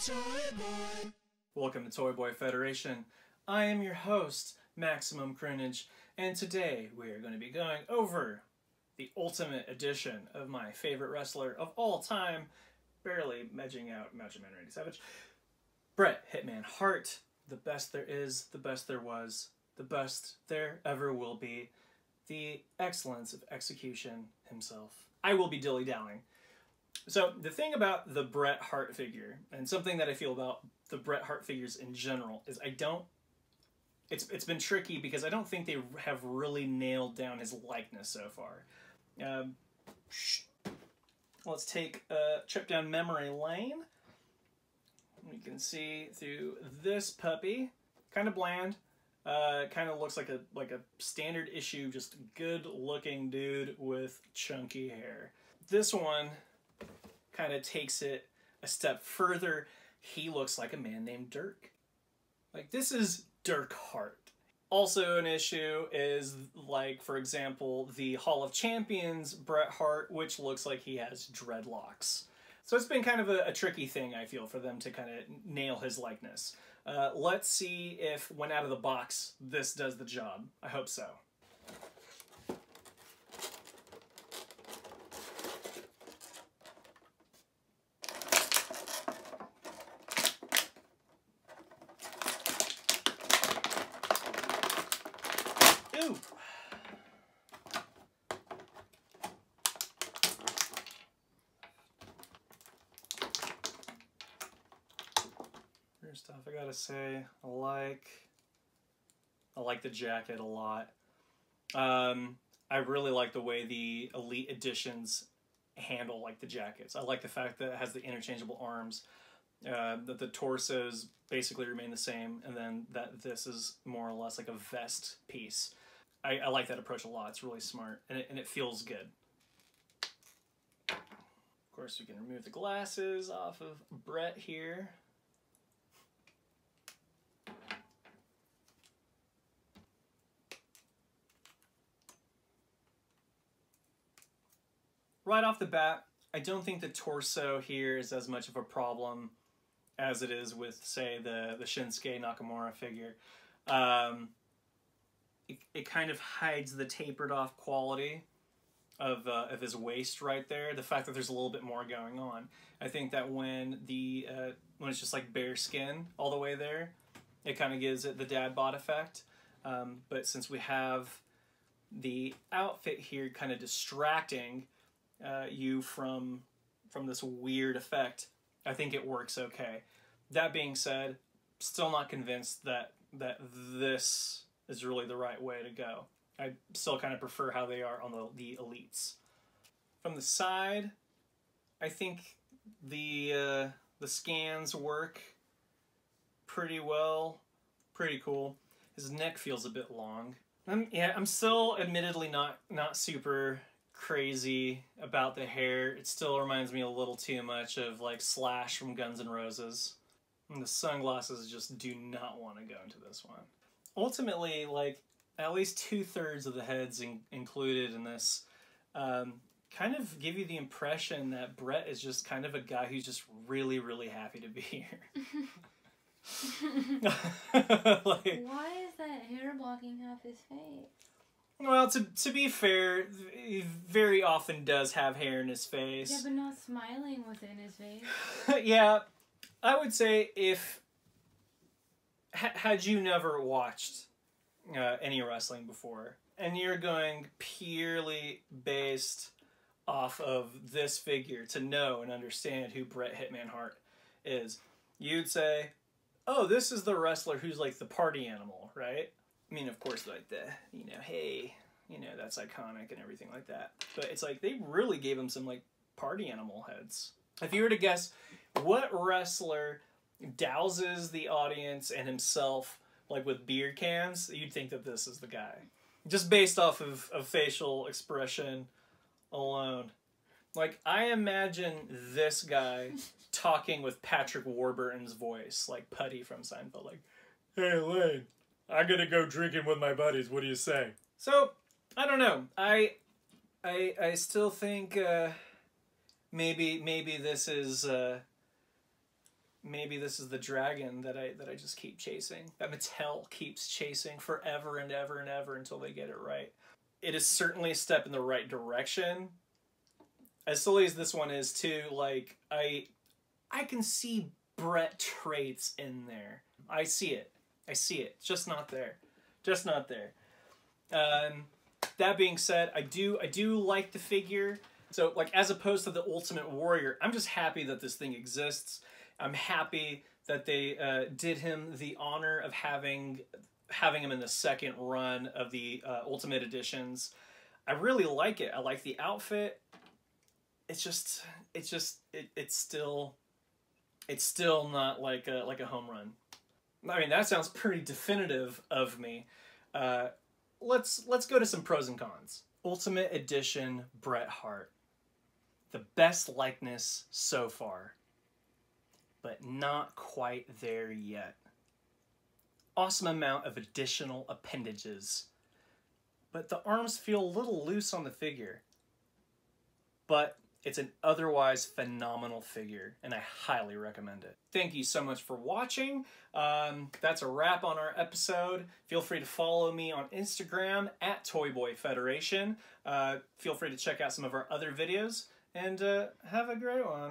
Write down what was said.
Toy Boy. Welcome to Toy Boy Federation. I am your host, Maximum Croonage, and today we are going to be going over the ultimate edition of my favorite wrestler of all time, barely edging out Macho Man Randy Savage, Bret Hitman Hart. The best there is, the best there was, the best there ever will be, the excellence of execution himself. I will be dilly-dallying. So the thing about the Bret Hart figure, and something that I feel about the Bret Hart figures in general, is it's been tricky because I don't think they have really nailed down his likeness so far. Let's take a trip down memory lane. We can see through this puppy, kind of bland, kind of looks like a standard issue, just good looking dude with chunky hair. This one kind of takes it a step further. He looks like a man named Dirk. Like, this is Dirk Hart. Also an issue is, like, for example, the Hall of Champions Bret Hart, which looks like he has dreadlocks. So it's been kind of a tricky thing, I feel, for them to kind of nail his likeness. Let's see if, when out of the box, this does the job. I hope so. Ooh. First off, I gotta say, I like the jacket a lot. I really like the way the Elite Editions handle like the jackets. I like the fact that it has the interchangeable arms, that the torsos basically remain the same, and then that this is more or less like a vest piece. I like that approach a lot. It's really smart, and it feels good. Of course, we can remove the glasses off of Bret here. Right off the bat, I don't think the torso here is as much of a problem as it is with, say, the Shinsuke Nakamura figure. It kind of hides the tapered off quality of his waist right there. The fact that there's a little bit more going on. I think that when it's just like bare skin all the way there, it kind of gives it the dad bod effect. But since we have the outfit here kind of distracting you from this weird effect, I think it works okay. That being said, still not convinced that this is really the right way to go. I still kind of prefer how they are on the Elites. From the side, I think the scans work pretty well, pretty cool. His neck feels a bit long. I'm still admittedly not super crazy about the hair. It still reminds me a little too much of like Slash from Guns N' Roses. And the sunglasses just do not want to go into this one. Ultimately, like, at least 2/3 of the heads included in this kind of give you the impression that Bret is just kind of a guy who's just really, really happy to be here. Like, why is that hair blocking half his face? Well, to be fair, he very often does have hair in his face. Yeah, but not smiling within his face. Yeah, I would say if... Had you never watched any wrestling before, and you're going purely based off of this figure to know and understand who Bret Hitman Hart is, you'd say, oh, this is the wrestler who's like the party animal, right? I mean, of course, like hey, that's iconic and everything like that. But it's like they really gave him some like party animal heads. If you were to guess what wrestler douses the audience and himself like with beer cans, you'd think that this is the guy. Just based off of facial expression alone. Like, I imagine this guy talking with Patrick Warburton's voice, like Putty from Seinfeld, like, hey Lane, I'm gonna go drinking with my buddies, what do you say? So, I don't know. I still think maybe this is maybe this is the dragon that I just keep chasing, that Mattel keeps chasing forever and ever and ever until they get it right. It is certainly a step in the right direction. As silly as this one is too, like, I can see Bret traits in there. I see it. I see it. It's just not there. Just not there. That being said, I do like the figure. So, like, as opposed to the Ultimate Warrior, I'm just happy that this thing exists. I'm happy that they did him the honor of having him in the second run of the Ultimate Editions. I really like it. I like the outfit. It's still not like a home run. I mean, that sounds pretty definitive of me. Let's go to some pros and cons. Ultimate Edition Bret Hart. The best likeness so far, but not quite there yet. Awesome amount of additional appendages, but the arms feel a little loose on the figure. But it's an otherwise phenomenal figure, and I highly recommend it. Thank you so much for watching. That's a wrap on our episode. Feel free to follow me on Instagram at ToyBoyFederation. Feel free to check out some of our other videos, and have a great one.